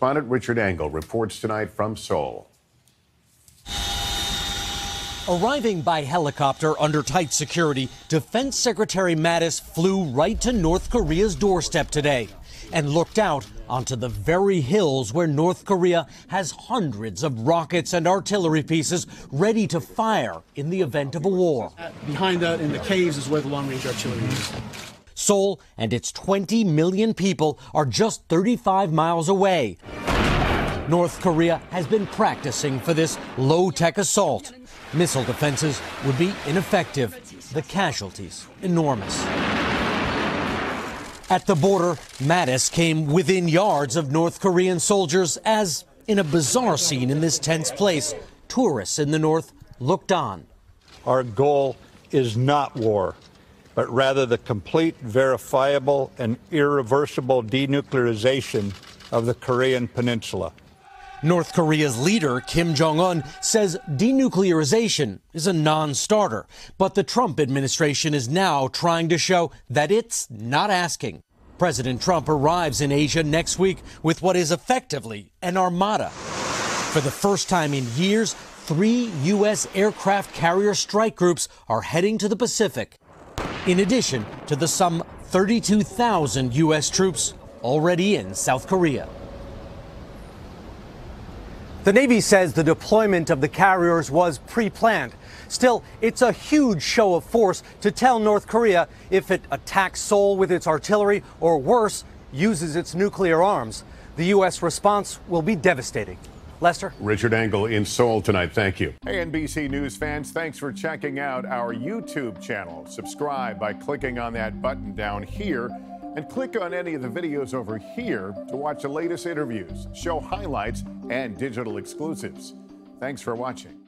Correspondent Richard Engel reports tonight from Seoul. Arriving by helicopter under tight security, Defense Secretary Mattis flew right to North Korea's doorstep today and looked out onto the very hills where North Korea has hundreds of rockets and artillery pieces ready to fire in the event of a war. Behind that, in the caves, is where the long-range artillery is. Seoul and its 20 million people are just 35 miles away. North Korea has been practicing for this low-tech assault. Missile defenses would be ineffective, the casualties enormous. At the border, Mattis came within yards of North Korean soldiers as, in a bizarre scene in this tense place, tourists in the north looked on. Our goal is not war, but rather the complete, verifiable, and irreversible denuclearization of the Korean peninsula. North Korea's leader, Kim Jong-un, says denuclearization is a non-starter, but the Trump administration is now trying to show that it's not asking. President Trump arrives in Asia next week with what is effectively an armada. For the first time in years, 3 U.S. aircraft carrier strike groups are heading to the Pacific, in addition to the some 32,000 U.S. troops already in South Korea. The Navy says the deployment of the carriers was pre-planned. Still, it's a huge show of force to tell North Korea if it attacks Seoul with its artillery or, worse, uses its nuclear arms. The U.S. response will be devastating. Lester? Richard Engel in Seoul tonight. Thank you. Hey, NBC News fans, thanks for checking out our YouTube channel. Subscribe by clicking on that button down here and click on any of the videos over here to watch the latest interviews, show highlights, and digital exclusives. Thanks for watching.